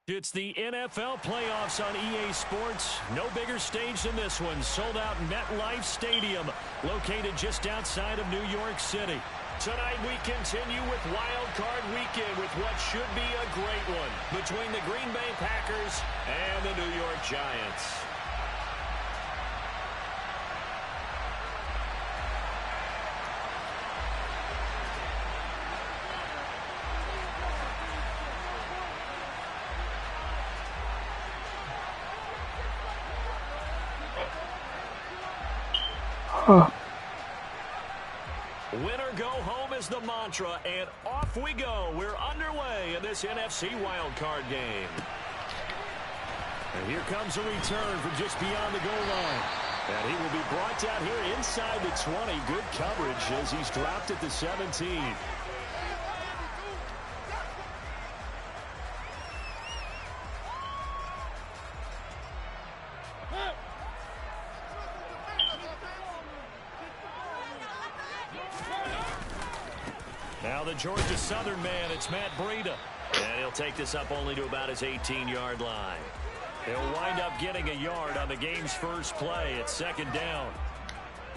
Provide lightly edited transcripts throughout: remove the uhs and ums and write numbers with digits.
It's the NFL playoffs on EA Sports. No bigger stage than this one. Sold out MetLife Stadium, located just outside of New York City. Tonight we continue with Wild Card Weekend with what should be a great one between the Green Bay Packers and the New York Giants. Winner go home is the mantra, and off we go. We're underway in this NFC wildcard game. And here comes a return from just beyond the goal line. And he will be brought down here inside the 20. Good coverage as he's dropped at the 17. Now the Georgia Southern man, it's Matt Breida. And he'll take this up only to about his 18-yard line. He'll wind up getting a yard on the game's first play. It's second down.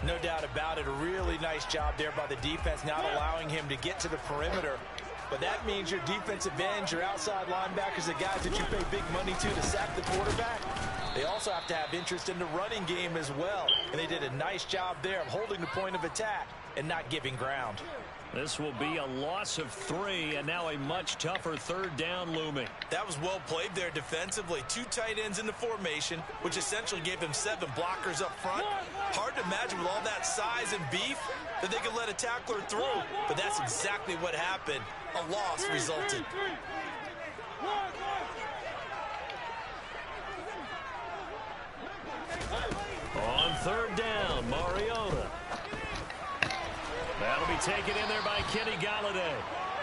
No doubt about it. A really nice job there by the defense, not allowing him to get to the perimeter. But that means your defensive ends, your outside linebackers, the guys that you pay big money to sack the quarterback, they also have to have interest in the running game as well. And they did a nice job there of holding the point of attack and not giving ground. This will be a loss of 3, and now a much tougher third down looming. That was well played there defensively. 2 tight ends in the formation, which essentially gave them 7 blockers up front. Hard to imagine with all that size and beef that they could let a tackler through. But that's exactly what happened. A loss resulted. On third down, Mariota. That'll be taken in there by Kenny Golladay.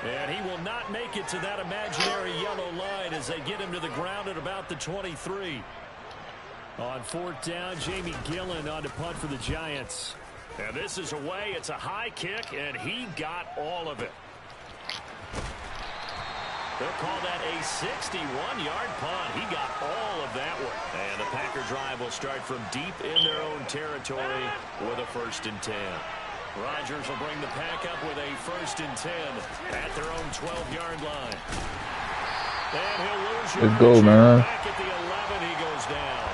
And he will not make it to that imaginary yellow line as they get him to the ground at about the 23. On fourth down, Jamie Gillen on to punt for the Giants. And this is away. It's a high kick, and he got all of it. They'll call that a 61-yard punt. He got all of that one. And the Packer drive will start from deep in their own territory with a 1st and 10. Rodgers will bring the pack up with a 1st and 10 at their own 12-yard line. And he'll lose your Let's go, man. Back at the 11, he goes down.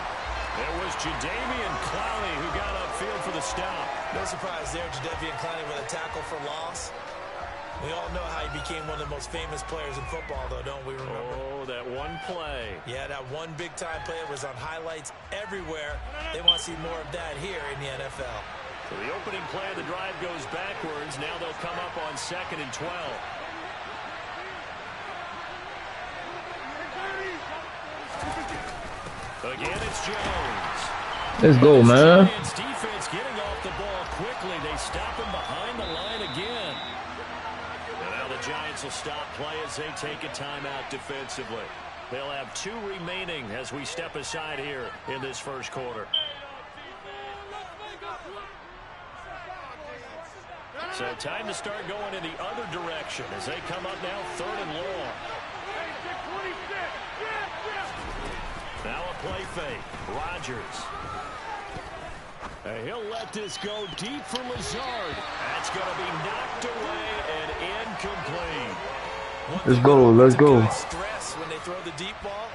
There was Jadeveon Clowney who got upfield for the stop. No surprise there, Jadeveon Clowney with a tackle for loss. We all know how he became one of the most famous players in football, though, don't we remember? Oh, that one play. Yeah, that one big-time play was on highlights everywhere. They want to see more of that here in the NFL. So the opening play of the drive goes backwards. Now they'll come up on 2nd and 12. Again, it's Jones. Let's go, man. Giants defense getting off the ball quickly. They stop him behind the line again. And now the Giants will stop play as they take a timeout defensively. They'll have 2 remaining as we step aside here in this first quarter. So time to start going in the other direction as they come up now 3rd and long. Now a play fake. Rodgers. And he'll let this go deep for Lazard. That's going to be knocked away and incomplete. Let's go. Let's go. Stress when they throw the deep ball.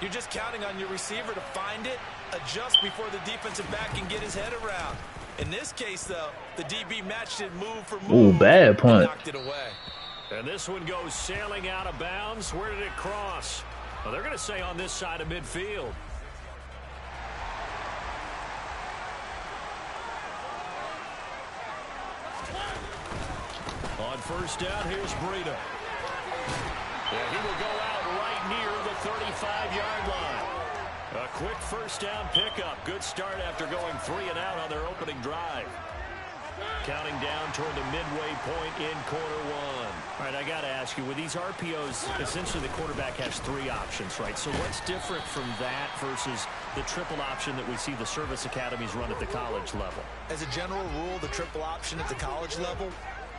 You're just counting on your receiver to find it, adjust before the defensive back can get his head around. In this case, though, the DB matched it move for move. Ooh, bad punt. Knocked it away. And this one goes sailing out of bounds. Where did it cross? Well, they're going to say on this side of midfield. On first down, here's Breida. Yeah, he will go out right near the 35-yard line. A quick first down pickup. Good start after going 3 and out on their opening drive. Counting down toward the midway point in quarter 1. All right, I got to ask you, with these RPOs, essentially the quarterback has 3 options, right? So what's different from that versus the triple option that we see the service academies run at the college level? As a general rule, the triple option at the college level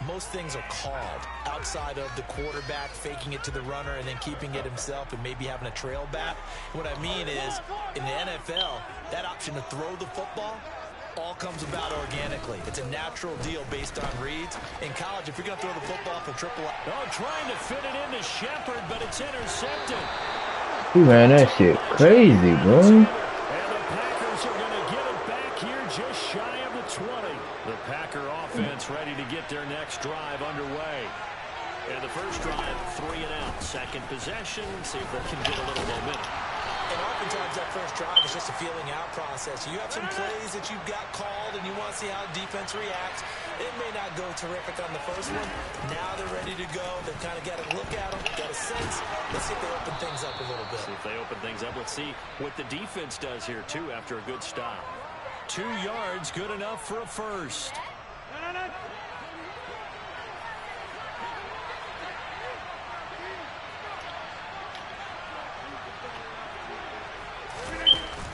most things are called outside of the quarterback faking it to the runner and then keeping it himself and maybe having a trail back. What I mean is, in the NFL, that option to throw the football all comes about organically. It's a natural deal based on reads. In college, if you're going to throw the football for triple... Oh, trying to fit it into Shepard, but it's intercepted. He ran that shit crazy, bro. And the Packers are going to get it back here just shy of the 20. The Packer offense ready to get their next drive underway. And the first drive, 3 and out. Second possession, see if they can get a little momentum. And oftentimes that first drive is just a feeling out process. You have some plays that you've got called and you want to see how defense reacts. It may not go terrific on the first one. Now they're ready to go. They've kind of got to look at them, got a sense. Let's see if they open things up a little bit. See if they open things up. Let's see what the defense does here, too, after a good stop. 2 yards, good enough for a first.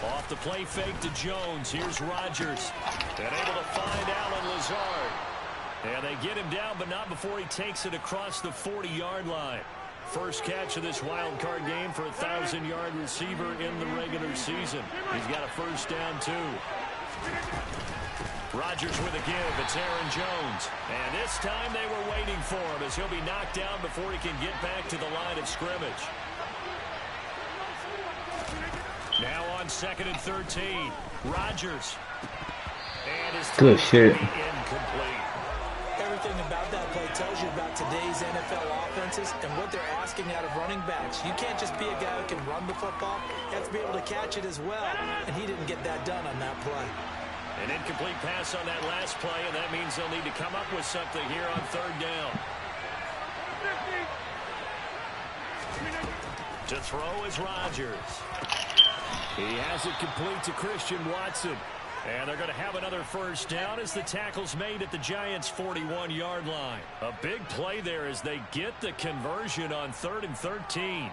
Off the play fake to Jones. Here's Rodgers. And able to find Allen Lazard. And they get him down, but not before he takes it across the 40-yard line. First catch of this wild card game for a 1,000-yard receiver in the regular season. He's got a first down, too. Rodgers with a give. It's Aaron Jones. And this time they were waiting for him as he'll be knocked down before he can get back to the line of scrimmage. Now on 2nd and 13. Rodgers. And his good shit. Incomplete. Everything about that play tells you about today's NFL offenses and what they're asking out of running backs. You can't just be a guy who can run the football. You have to be able to catch it as well, and he didn't get that done on that play. An incomplete pass on that last play, and that means they'll need to come up with something here on 3rd down. To throw is Rodgers. He has it complete to Christian Watson. And they're going to have another first down as the tackle's made at the Giants' 41-yard line. A big play there as they get the conversion on 3rd and 13.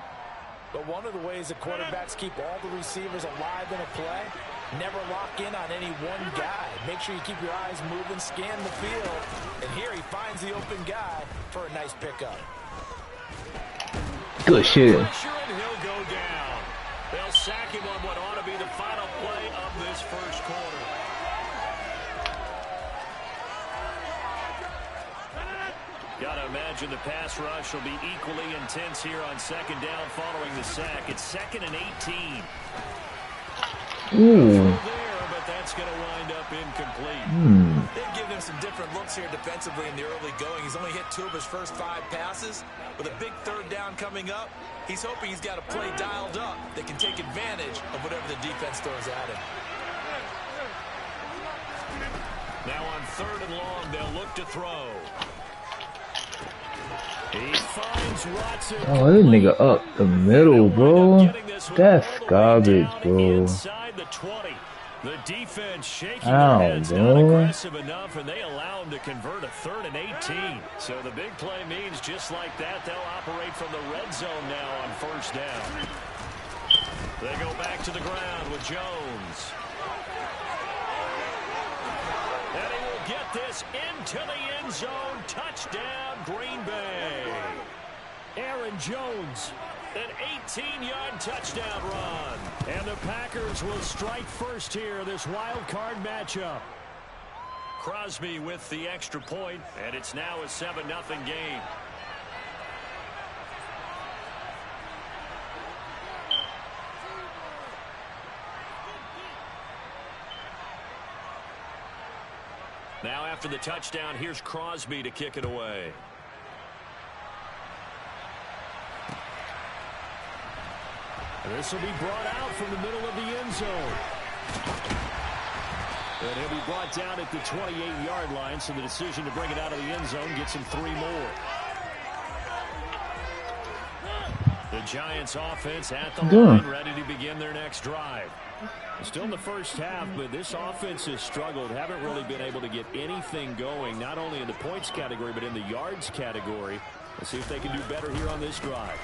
But one of the ways the quarterbacks keep all the receivers alive in a play, never lock in on any one guy. Make sure you keep your eyes moving, scan the field. And here he finds the open guy for a nice pickup. Good shit. Pressure and he'll go down. They'll sack him on what ought to be the final play of this first quarter. Gotta imagine the pass rush will be equally intense here on 2nd down following the sack. It's 2nd and 18. Ooh. There, but that's going to wind up incomplete. They've given him some different looks here defensively in the early going. He's only hit 2 of his first 5 passes. With a big 3rd down coming up, he's hoping he's got a play dialed up that can take advantage of whatever the defense throws at him. Now on 3rd and long, they'll look to throw. He finds Watson. Oh, this nigga up the middle, bro. That's garbage, bro. Inside the 20. The defense shaking their heads, not aggressive enough, and they allow him to convert a 3rd and 18. So the big play means just like that, they'll operate from the red zone now on 1st down. They go back to the ground with Jones. And he will get this into the end zone. Touchdown, Green Bay. Aaron Jones, an 18-yard touchdown run. And the Packers will strike first here, this wild card matchup. Crosby with the extra point, and it's now a 7-0 game. Now after the touchdown, here's Crosby to kick it away. And this will be brought out from the middle of the end zone. And he'll be brought down at the 28-yard line, so the decision to bring it out of the end zone gets him 3 more. The Giants offense at the line, ready to begin their next drive. Still in the first half, but this offense has struggled. Haven't really been able to get anything going, not only in the points category, but in the yards category. Let's see if they can do better here on this drive.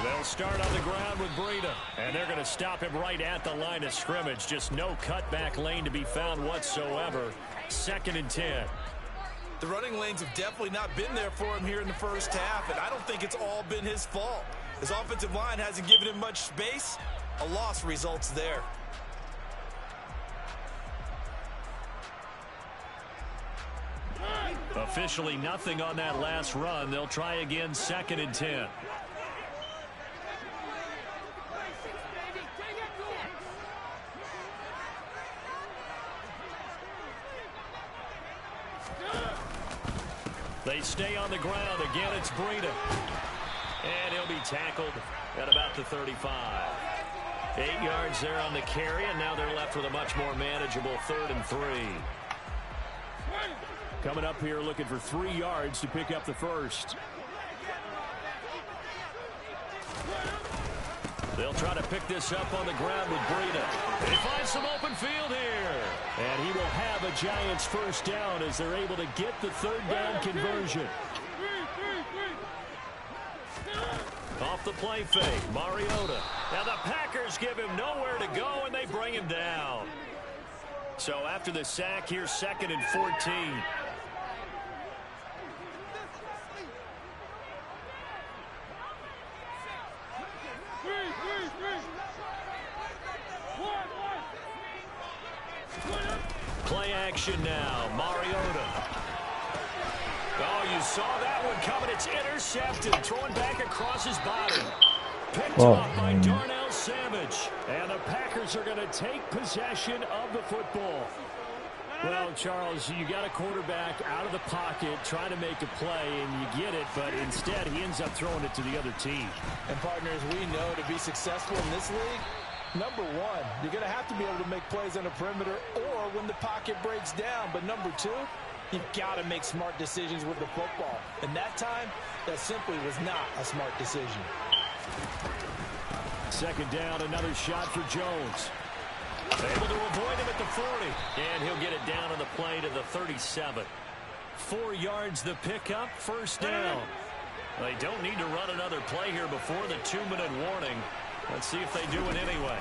They'll start on the ground with Breida, and they're going to stop him right at the line of scrimmage. Just no cutback lane to be found whatsoever. 2nd and 10. The running lanes have definitely not been there for him here in the first half, and I don't think it's all been his fault. His offensive line hasn't given him much space. A loss results there. Officially nothing on that last run. They'll try again, 2nd and 10. They stay on the ground. Again, it's Breida. And he'll be tackled at about the 35. 8 yards there on the carry, and now they're left with a much more manageable 3rd and 3. Coming up here looking for 3 yards to pick up the first. They'll try to pick this up on the ground with Breida. They find some open field here. And he will have a Giants first down as they're able to get the 3rd down conversion. Off the play fake, Mariota. Now the Packers give him nowhere to go, and they bring him down. So after the sack, here's 2nd and 14. Play action now, Mariota. Oh, you saw that one coming. It's intercepted. Throwing back across his body. Picked up by Darnell Savage. And the Packers are going to take possession of the football. Well, Charles, you got a quarterback out of the pocket trying to make a play, and you get it, but instead he ends up throwing it to the other team. And partners, we know to be successful in this league, number one, you're going to have to be able to make plays on the perimeter or when the pocket breaks down. But number two, you've got to make smart decisions with the football. And that time, that simply was not a smart decision. 2nd down, another shot for Jones. Able to avoid him at the 40. And he'll get it down on the play to the 37. 4 yards the pickup, first down. They don't need to run another play here before the 2-minute warning. Let's see if they do it anyway.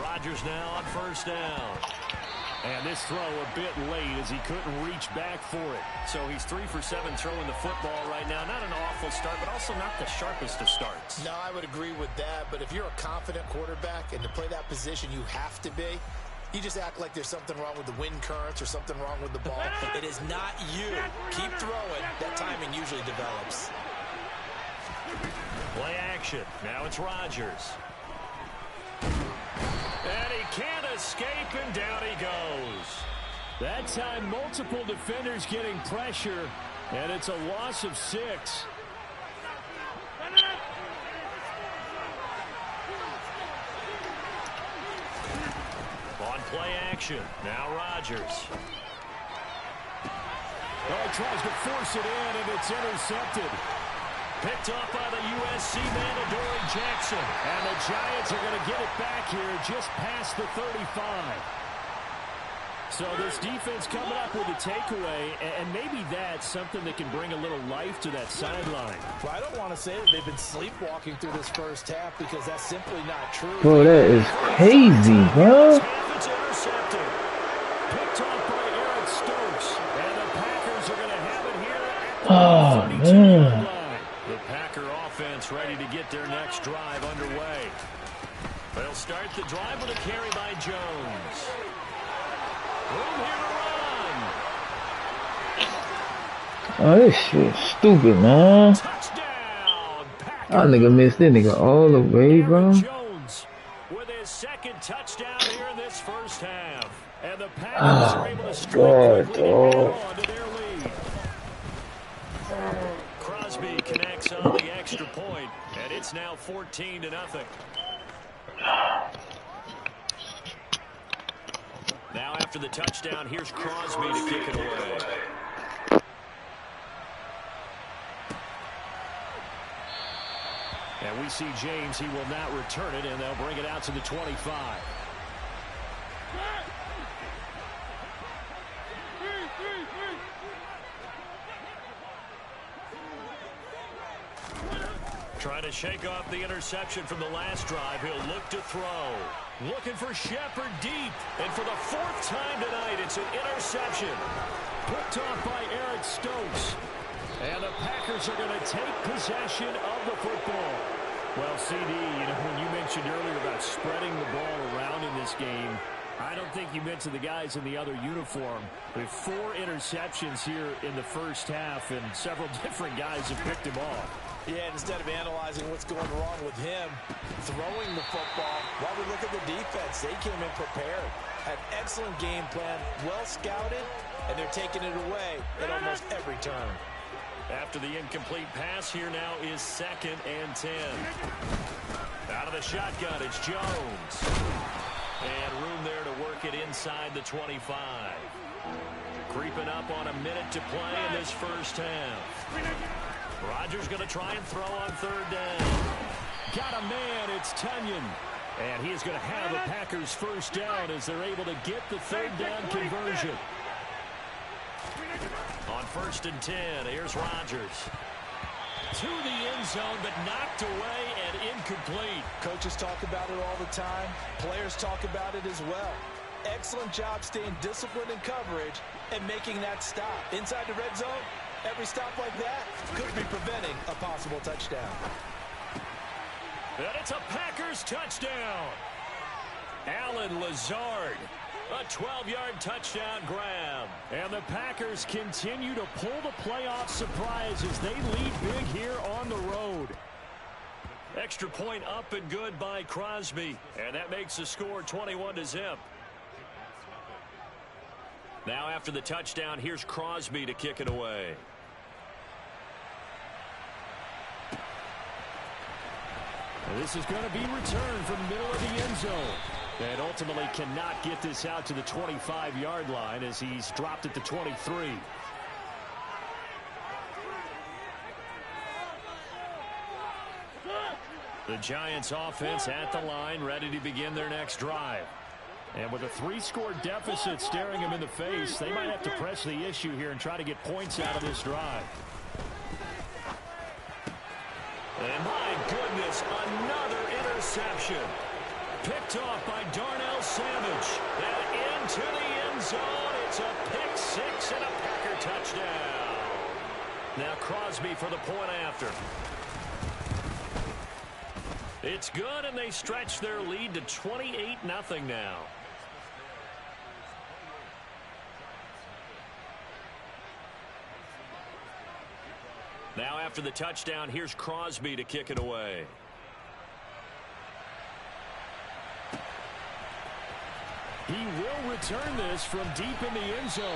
Rodgers now on first down. And this throw a bit late as he couldn't reach back for it. So he's 3 for 7 throwing the football right now. Not an awful start, but also not the sharpest of starts. No, I would agree with that. But if you're a confident quarterback and to play that position you have to be, you just act like there's something wrong with the wind currents or something wrong with the ball. It is not you. Keep throwing. That timing usually develops. Play action. Now it's Rodgers. And he can't escape, and down he goes. That time, multiple defenders getting pressure, and it's a loss of 6. On play action, now Rodgers. Oh, he tries to force it in, and it's intercepted. Picked off by the USC man, Adoree Jackson. And the Giants are going to get it back here just past the 35. So this defense coming up with a takeaway, and maybe that's something that can bring a little life to that sideline. Well, I don't want to say that they've been sleepwalking through this first half because that's simply not true. Bro, that is crazy, bro. It's intercepted. Picked off by Eric Stokes. And the Packers are going to have it here at the 32-yard line. The Packer offense ready to get their next drive underway. They'll start the drive with a carry by Jones. Room here to run. Oh, this shit stupid, man. Touchdown, Packers. That nigga missed that nigga all the way, bro. Jones with his 2nd touchdown here in this first half. And the Packers are able to strike quickly and add on to their lead. Crosby connects on the extra point, and it's now 14-0. Now after the touchdown, here's Crosby to kick it away. And we see James, he will not return it, and they'll bring it out to the 25. Trying to shake off the interception from the last drive. He'll look to throw. Looking for Shepard deep. And for the 4th time tonight, it's an interception. Picked off by Eric Stokes. And the Packers are going to take possession of the football. Well, CD, when you mentioned earlier about spreading the ball around in this game, I don't think you mentioned the guys in the other uniform. With 4 interceptions here in the first half, and several different guys have picked him off. Yeah, instead of analyzing what's going wrong with him throwing the football, while we look at the defense, they came in prepared. Had excellent game plan, well scouted, and they're taking it away at almost every turn. After the incomplete pass, here now is 2nd and 10. Out of the shotgun, it's Jones. And room there to work it inside the 25. Creeping up on a minute to play in this first half. Rodgers going to try and throw on 3rd down. Got a man, it's Tunyon. And he is going to have the Packers first down as they're able to get the 3rd down conversion. On 1st and 10, here's Rodgers. To the end zone, but knocked away and incomplete. Coaches talk about it all the time. Players talk about it as well. Excellent job staying disciplined in coverage and making that stop. Inside the red zone, every stop like that could be preventing a possible touchdown. And it's a Packers touchdown. Allen Lazard. A 12-yard touchdown grab. And the Packers continue to pull the playoff surprise as they lead big here on the road. Extra point up and good by Crosby. And that makes the score 21-0. Now after the touchdown, here's Crosby to kick it away. This is going to be returned from the middle of the end zone. And ultimately cannot get this out to the 25-yard line as he's dropped at the 23. The Giants offense at the line, ready to begin their next drive. And with a 3-score deficit staring him in the face, they might have to press the issue here and try to get points out of this drive. And my goodness, another interception. Picked off by Darnell Savage. And into the end zone. It's a pick 6 and a Packer touchdown. Now Crosby for the point after. It's good, and they stretch their lead to 28-0 now. Now after the touchdown, here's Crosby to kick it away. He will return this from deep in the end zone.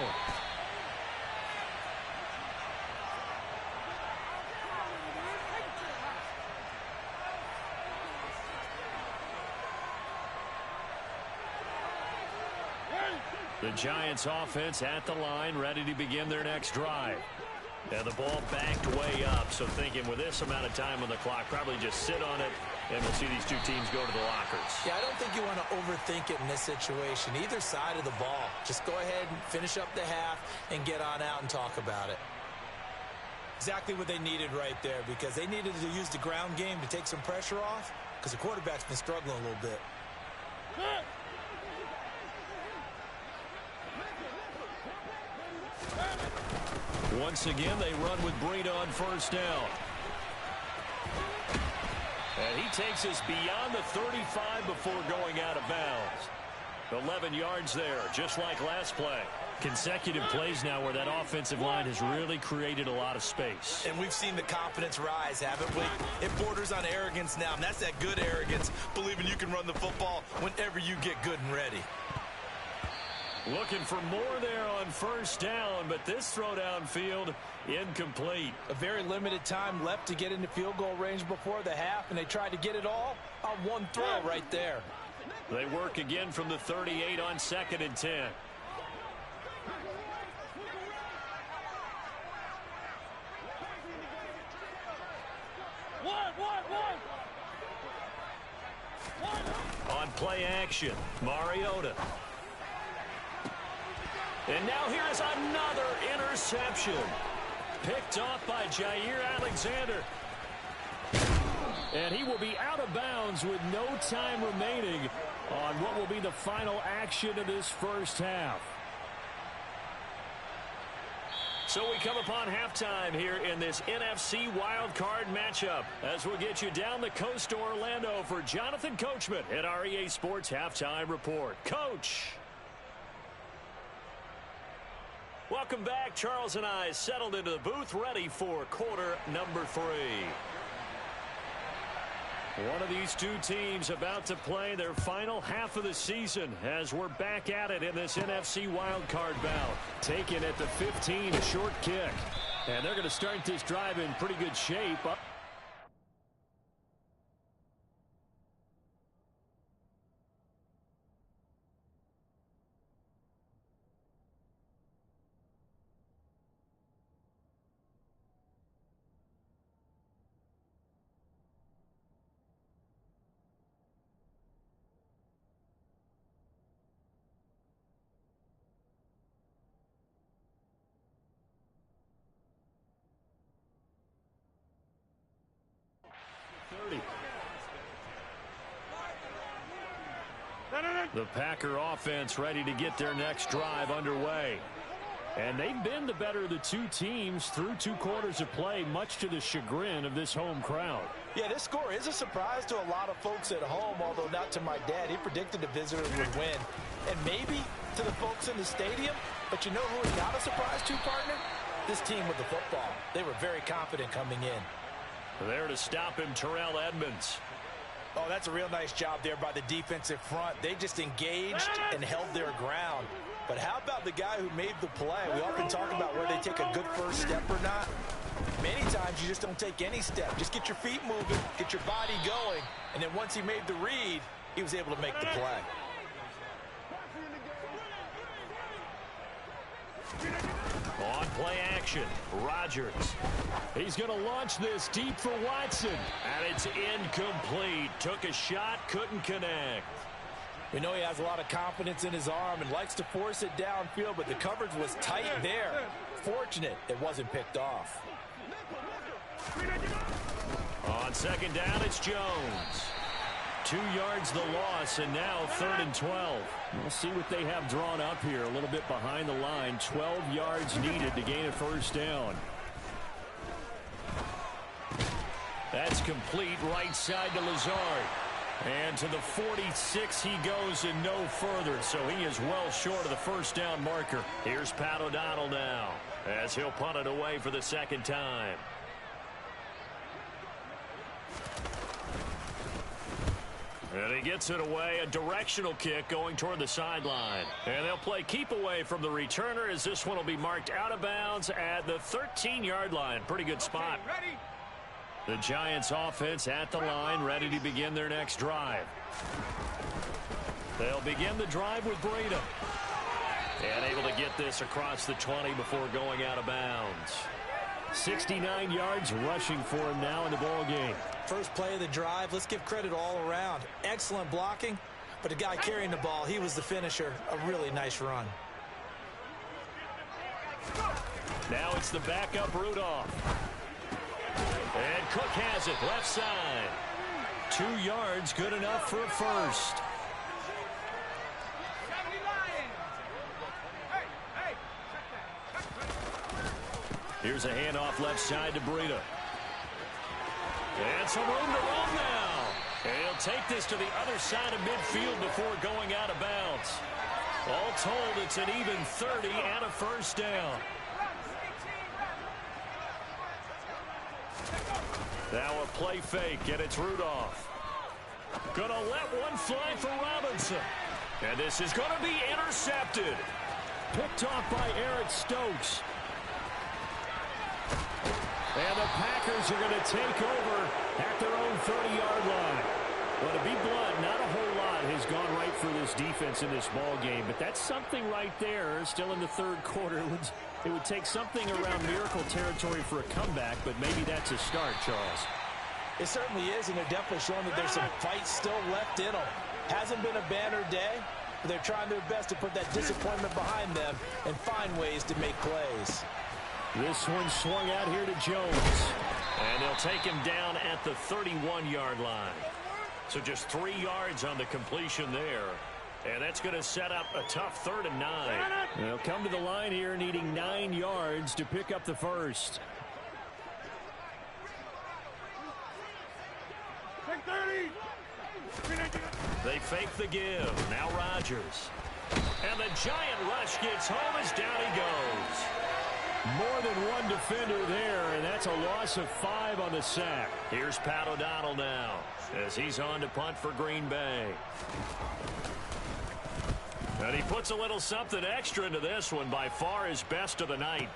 The Giants offense at the line, ready to begin their next drive. And the ball backed way up, so thinking with this amount of time on the clock, probably just sit on it, and we'll see these two teams go to the lockers. Yeah, I don't think you want to overthink it in this situation, either side of the ball. Just go ahead and finish up the half and get on out and talk about it. Exactly what they needed right there, because they needed to use the ground game to take some pressure off, because the quarterback's been struggling a little bit. Once again, they run with Breida on first down. And he takes us beyond the 35 before going out of bounds. 11 yards there, just like last play. Consecutive plays now where that offensive line has really created a lot of space. And we've seen the confidence rise, haven't we? It borders on arrogance now, and that's that good arrogance, believing you can run the football whenever you get good and ready. Looking for more there on first down, but this throw downfield incomplete. A very limited time left to get into field goal range before the half, and they tried to get it all on one throw right there. They work again from the 38 on 2nd and 10. On play action, Mariota. And now here's another interception. Picked off by Jair Alexander. And he will be out of bounds with no time remaining on what will be the final action of this first half. So we come upon halftime here in this NFC wildcard matchup as we'll get you down the coast to Orlando for Jonathan Coachman at our EA Sports Halftime Report. Coach. Welcome back. Charles and I settled into the booth ready for quarter number 3. One of these two teams about to play their final half of the season as we're back at it in this NFC wildcard bout. Taken at the 15, a short kick. And they're going to start this drive in pretty good shape. The Packer offense ready to get their next drive underway. And they've been the better of the two teams through 2 quarters of play, much to the chagrin of this home crowd. Yeah, this score is a surprise to a lot of folks at home, although not to my dad. He predicted the visitors would win. And maybe to the folks in the stadium, but you know who is not a surprise to, partner? This team with the football. They were very confident coming in. There to stop him, Terrell Edmunds. Oh, that's a real nice job there by the defensive front. They just engaged and held their ground. But how about the guy who made the play? We often talk about where they take a good first step or not. Many times you just don't take any step. Just get your feet moving, get your body going, and then once he made the read, he was able to make the play. On play action, Rodgers. He's going to launch this deep for Watson. And it's incomplete. Took a shot, couldn't connect. We know he has a lot of confidence in his arm and likes to force it downfield, but the coverage was tight there. Fortunate it wasn't picked off. On second down, it's Jones. 2 yards the loss, and now 3rd and 12. We'll see what they have drawn up here. A little bit behind the line. 12 yards needed to gain a first down. That's complete right side to Lazard. And to the 46 he goes and no further. So he is well short of the first down marker. Here's Pat O'Donnell now as he'll punt it away for the second time. And he gets it away, a directional kick going toward the sideline. And they'll play keep away from the returner as this one will be marked out of bounds at the 13-yard line. Pretty good spot. The Giants offense at the line, ready to begin their next drive. They'll begin the drive with Breida. And able to get this across the 20 before going out of bounds. 69 yards rushing for him now in the ball game. First play of the drive, let's give credit all around. Excellent blocking, but the guy carrying the ball, he was the finisher. A really nice run. Now it's the backup Rudolph. And Cook has it, left side. 2 yards, good enough for a first. Here's a handoff left side to Breida. And some room to roam now. And he'll take this to the other side of midfield before going out of bounds. All told, it's an even 30 and a first down. Now a play fake, and it's Rudolph. Gonna let one fly for Robinson. And this is gonna be intercepted. Picked off by Eric Stokes. And the Packers are going to take over at their own 30-yard line. Well, to be blunt, not a whole lot has gone right for this defense in this ball game, but that's something right there. Still in the 3rd quarter. It would take something around miracle territory for a comeback, but maybe that's a start, Charles. It certainly is, and they're definitely showing that there's some fight still left in them. Hasn't been a banner day, but they're trying their best to put that disappointment behind them and find ways to make plays. This one swung out here to Jones. And they'll take him down at the 31-yard line. So just 3 yards on the completion there. And that's going to set up a tough 3rd and 9. They'll come to the line here needing 9 yards to pick up the first. They fake the give. Now Rodgers. And the giant rush gets home as down he goes. More than one defender there, and that's a loss of 5 on the sack. Here's Pat O'Donnell now as he's on to punt for Green Bay. And he puts a little something extra into this one, by far his best of the night.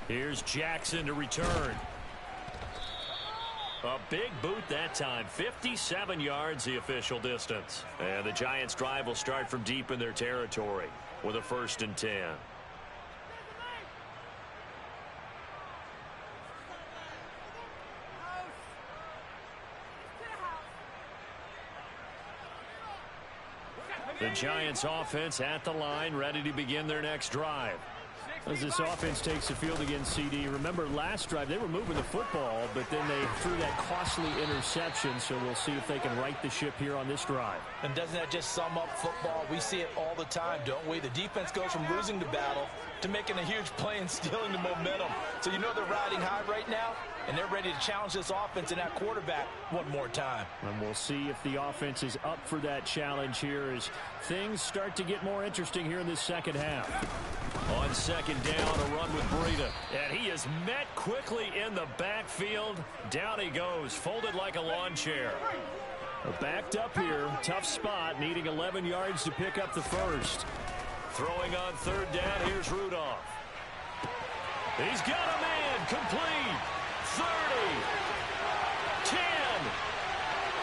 Here's Jackson to return. A big boot that time. 57 yards the official distance. And the Giants' drive will start from deep in their territory with a 1st and 10. The Giants offense at the line, ready to begin their next drive. As this offense takes the field against CD, remember last drive they were moving the football, but then they threw that costly interception, so we'll see if they can right the ship here on this drive. And doesn't that just sum up football? We see it all the time, don't we? The defense goes from losing the battle to making a huge play and stealing the momentum. So you know they're riding high right now, and they're ready to challenge this offense and that quarterback one more time. And we'll see if the offense is up for that challenge here as things start to get more interesting here in this second half. On 2nd down, a run with Breida. And he is met quickly in the backfield. Down he goes, folded like a lawn chair. Backed up here, tough spot, needing 11 yards to pick up the first. Throwing on 3rd down, here's Rudolph. He's got a man, complete. 30, 10,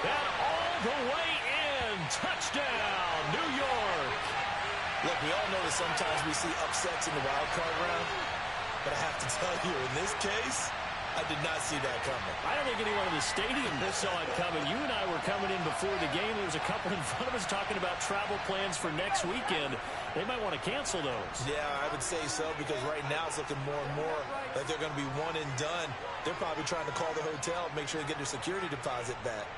and all the way in. Touchdown, New York. Look, we all know that sometimes we see upsets in the wild card round, but I have to tell you, in this case, I did not see that coming. I don't think anyone in the stadium saw it coming. You and I were coming in before the game. There was a couple in front of us talking about travel plans for next weekend. They might want to cancel those. Yeah, I would say so, because right now it's looking more and more like they're going to be one and done. They're probably trying to call the hotel, make sure they get their security deposit back.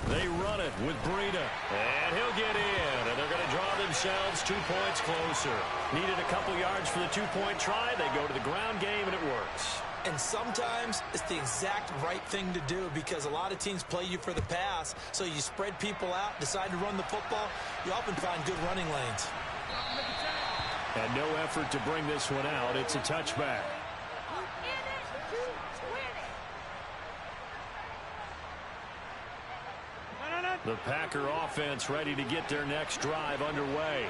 They run it with Breida, and he'll get in, and they're going to draw themselves 2 points closer. Needed a couple yards for the 2-point try. They go to the ground game, and it works. And sometimes it's the exact right thing to do, because a lot of teams play you for the pass, so you spread people out, decide to run the football. You often find good running lanes. And no effort to bring this one out. It's a touchback. The Packer offense ready to get their next drive underway.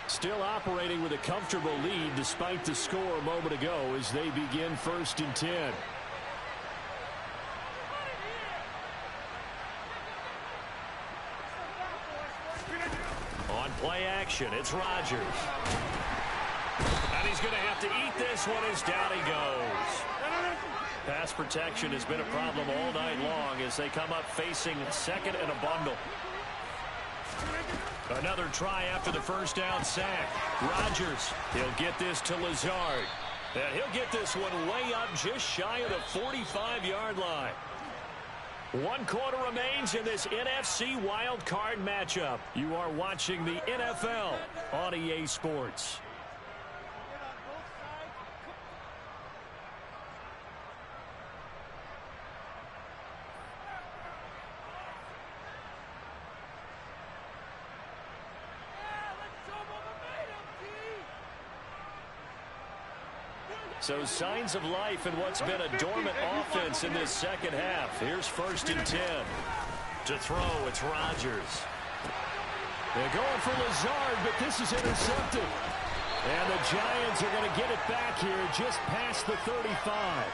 Still operating with a comfortable lead despite the score a moment ago as they begin 1st and 10. On play action, it's Rodgers. And he's going to have to eat this one as down he goes. Pass protection has been a problem all night long as they come up facing 2nd and a bundle. Another try after the 1st down sack. Rodgers, he'll get this to Lazard. And he'll get this one way up just shy of the 45-yard line. 1 quarter remains in this NFC wild card matchup. You are watching the NFL on EA Sports. So signs of life in what's been a dormant offense in this second half. Here's 1st and 10. To throw, it's Rodgers. They're going for Lazard, but this is intercepted. And the Giants are going to get it back here just past the 35.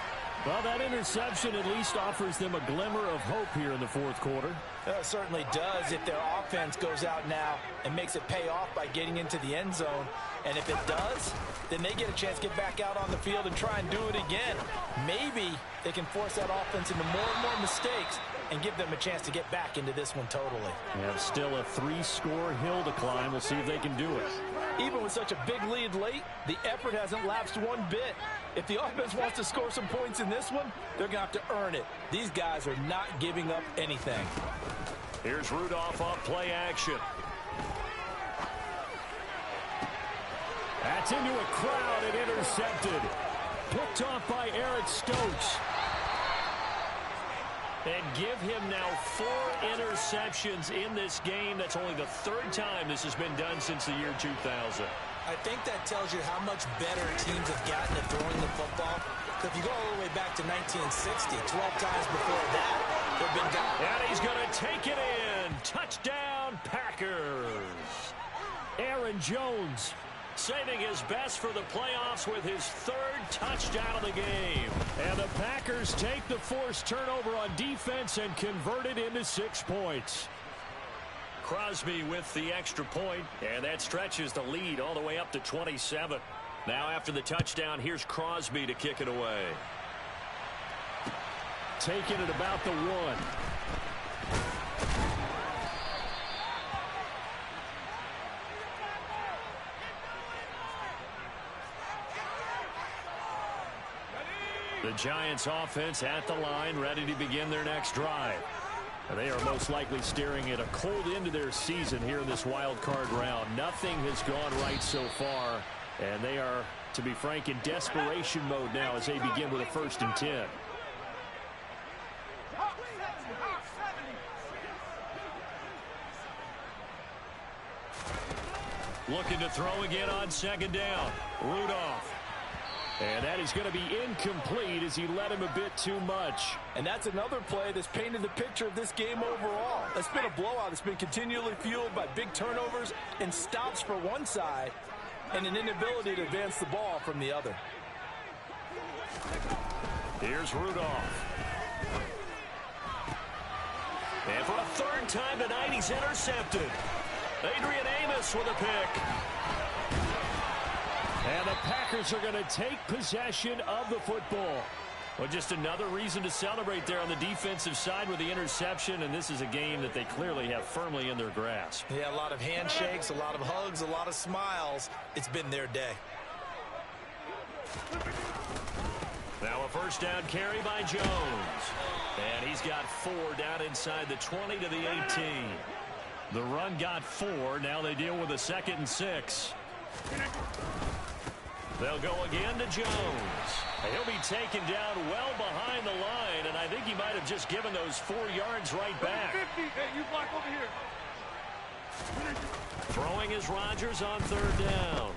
Well, that interception at least offers them a glimmer of hope here in the 4th quarter. It certainly does if their offense goes out now and makes it pay off by getting into the end zone. And if it does, then they get a chance to get back out on the field and try and do it again. Maybe they can force that offense into more and more mistakes and give them a chance to get back into this one totally. They have still a 3-score hill to climb. We'll see if they can do it. Even with such a big lead late, the effort hasn't lapsed one bit. If the offense wants to score some points in this one, they're going to have to earn it. These guys are not giving up anything. Here's Rudolph off play action. That's into a crowd and intercepted. Picked off by Eric Stokes. And give him now 4 interceptions in this game. That's only the 3rd time this has been done since the year 2000. I think that tells you how much better teams have gotten at throwing the football. If you go all the way back to 1960, 12 times before that, they've been down. And he's going to take it in. Touchdown, Packers. Aaron Jones saving his best for the playoffs with his 3rd touchdown of the game. And the Packers take the forced turnover on defense and convert it into 6 points. Crosby with the extra point, and that stretches the lead all the way up to 27. Now after the touchdown, here's Crosby to kick it away. Taking it about the 1. The Giants offense at the line, ready to begin their next drive. They are most likely staring at a cold end to their season here in this wild card round. Nothing has gone right so far, and they are, to be frank, in desperation mode now as they begin with a 1st and 10. Looking to throw again on 2nd down. Rudolph. And that is going to be incomplete as he led him a bit too much. And that's another play that's painted the picture of this game overall. It's been a blowout. It's been continually fueled by big turnovers and stops for one side and an inability to advance the ball from the other. Here's Rudolph. And for a 3rd time tonight, he's intercepted. Adrian Amos with a pick. And the Packers are going to take possession of the football. Well, just another reason to celebrate there on the defensive side with the interception, and this is a game that they clearly have firmly in their grasp. Yeah, a lot of handshakes, a lot of hugs, a lot of smiles. It's been their day. Now a 1st down carry by Jones. And he's got 4 down inside the 20 to the 18. The run got 4. Now they deal with a 2nd and 6. They'll go again to Jones. He'll be taken down well behind the line, and I think he might have just given those 4 yards right back. Hey, you block over here. Throwing is Rodgers on 3rd down.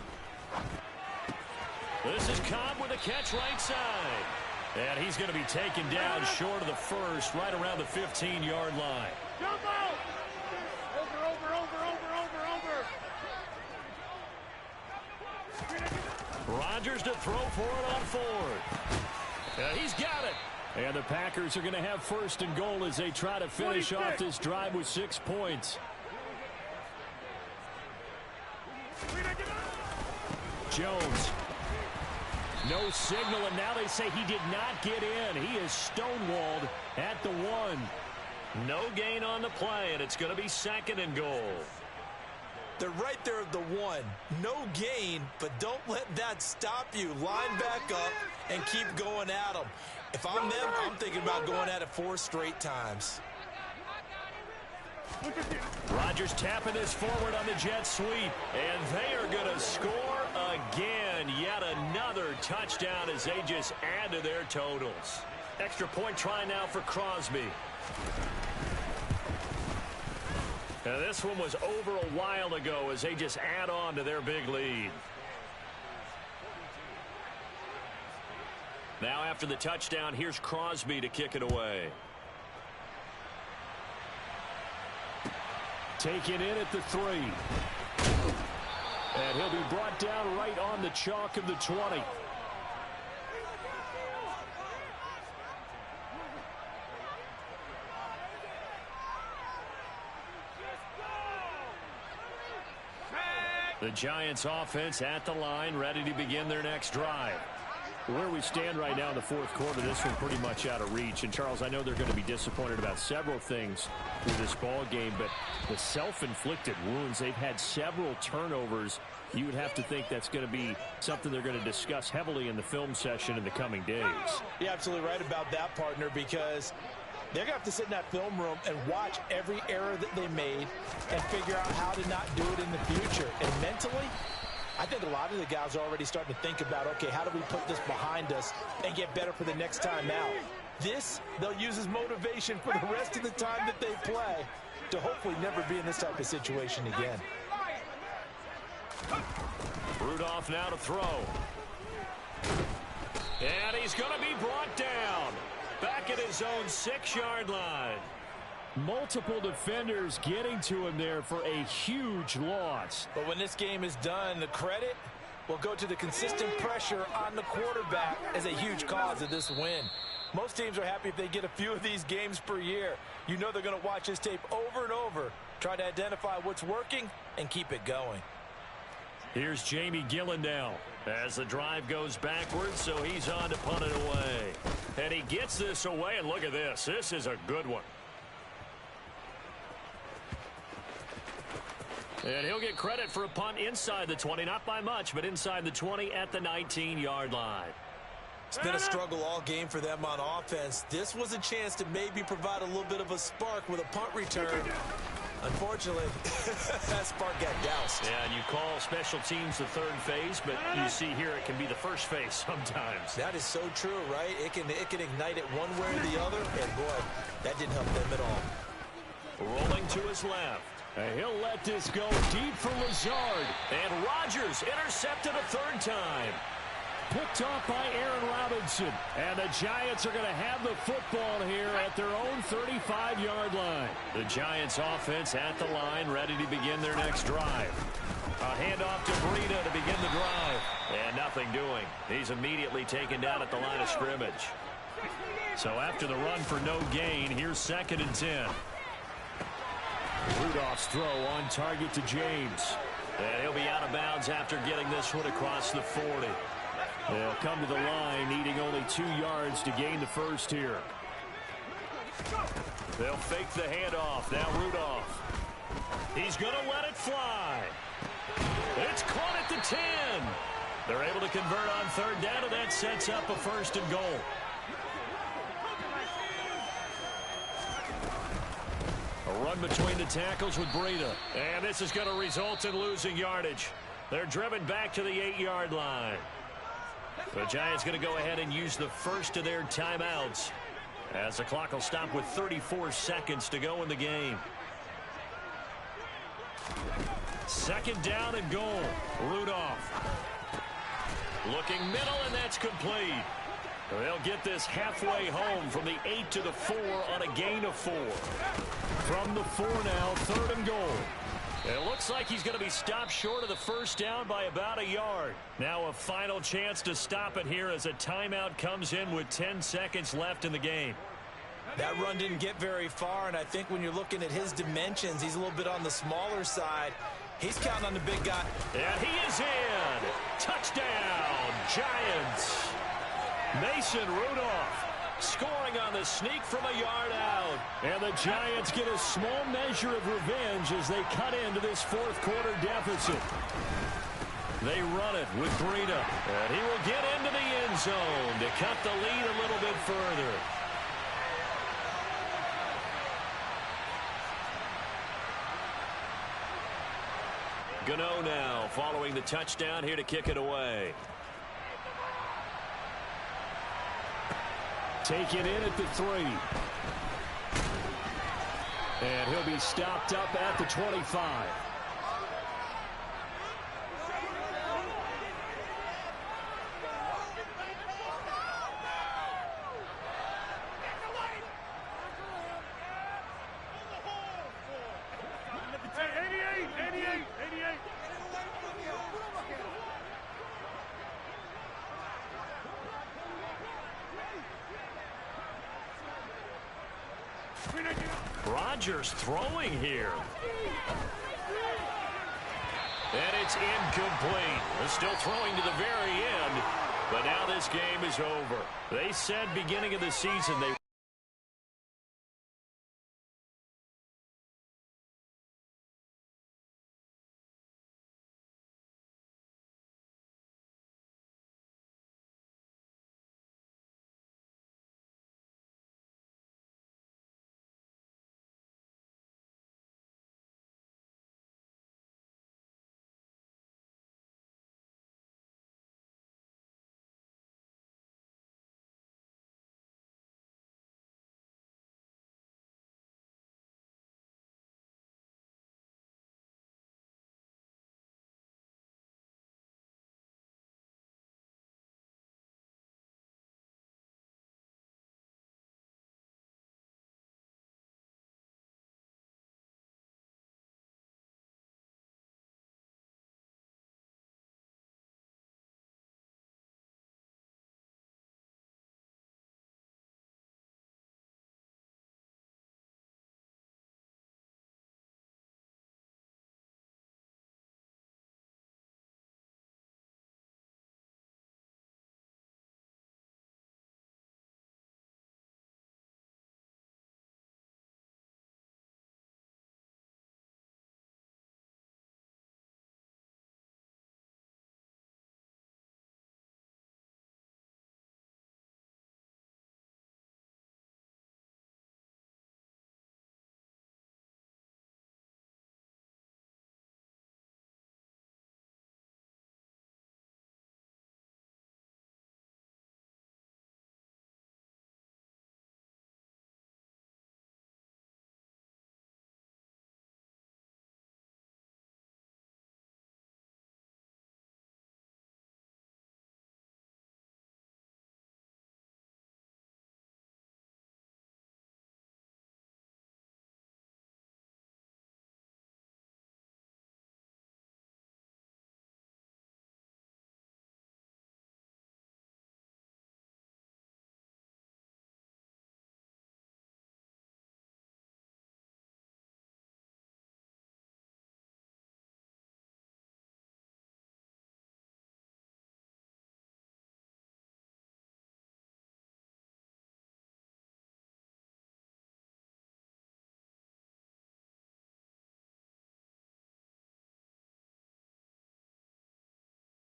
This is Cobb with a catch right side. And he's going to be taken down short of the 1st, right around the 15-yard line. Jump out! Over. Rodgers to throw for it on 4th. He's got it. And the Packers are going to have 1st and goal as they try to finish off this drive with 6 points. Jones. No signal, and now they say he did not get in. He is stonewalled at the 1. No gain on the play, and it's going to be 2nd and goal. They're right there at the 1. No gain, but don't let that stop you. Line back up and keep going at them. If I'm them, I'm thinking about going at it 4 straight times. Rodgers tapping this forward on the jet sweep, and they are going to score again. Yet another touchdown as they just add to their totals. Extra point try now for Crosby. Now this one was over a while ago as they just add on to their big lead. Now after the touchdown, here's Crosby to kick it away. Taken in at the 3. And he'll be brought down right on the chalk of the 20. The Giants offense at the line, ready to begin their next drive. Where we stand right now in the fourth quarter, this one pretty much out of reach. And, Charles, I know they're going to be disappointed about several things with this ball game, but the self-inflicted wounds, they've had several turnovers. You would have to think that's going to be something they're going to discuss heavily in the film session in the coming days. You're absolutely right about that, partner, because they're going to have to sit in that film room and watch every error that they made and figure out how to not do it in the future. And mentally, I think a lot of the guys are already starting to think about, okay, how do we put this behind us and get better for the next time out? This, they'll use as motivation for the rest of the time that they play to hopefully never be in this type of situation again. Rudolph now to throw. And he's going to be brought down. Back at his own 6-yard line. Multiple defenders getting to him there for a huge loss. But when this game is done, the credit will go to the consistent pressure on the quarterback as a huge cause of this win. Most teams are happy if they get a few of these games per year. You know they're going to watch this tape over and over, try to identify what's working and keep it going. Here's Jamie Gillandale as the drive goes backwards, so he's on to punt it away. And he gets this away, and look at this. This is a good one. And he'll get credit for a punt inside the 20, not by much, but inside the 20 at the 19-yard line. It's been a struggle all game for them on offense. This was a chance to maybe provide a little bit of a spark with a punt return. Unfortunately, that spark got doused. Yeah, and you call special teams the third phase, but you see here it can be the first phase sometimes. That is so true, right? It can ignite it one way or the other, and boy, that didn't help them at all. Rolling to his left. And he'll let this go deep for Lazard. And Rodgers intercepted a third time. Picked off by Aaron Robinson. And the Giants are going to have the football here at their own 35-yard line. The Giants offense at the line, ready to begin their next drive. A handoff to Breida to begin the drive. And nothing doing. He's immediately taken down at the line of scrimmage. So after the run for no gain, here's 2nd and 10. Rudolph's throw on target to James. And he'll be out of bounds after getting this one across the 40. They'll come to the line, needing only 2 yards to gain the first here. They'll fake the handoff. Now Rudolph. He's going to let it fly. It's caught at the 10. They're able to convert on third down, and that sets up a 1st and goal. A run between the tackles with Breida. And this is going to result in losing yardage. They're driven back to the 8-yard line. The Giants going to go ahead and use the first of their timeouts as the clock will stop with 34 seconds to go in the game. 2nd down and goal. Rudolph. Looking middle, and that's complete. They'll get this halfway home from the 8 to the 4 on a gain of 4. From the 4 now, 3rd and goal. It looks like he's going to be stopped short of the first down by about a yard. Now a final chance to stop it here as a timeout comes in with 10 seconds left in the game. That run didn't get very far, and I think when you're looking at his dimensions, he's a little bit on the smaller side. He's counting on the big guy. And he is in. Touchdown, Giants. Mason Rudolph scoring on the sneak from a yard out. And the Giants get a small measure of revenge as they cut into this 4th quarter deficit. They run it with Breida. And he will get into the end zone to cut the lead a little bit further. Gano now following the touchdown here to kick it away. Take it in at the 3. And he'll be stopped up at the 25. Rodgers throwing here. And it's incomplete. They're still throwing to the very end. But now this game is over. They said beginning of the season they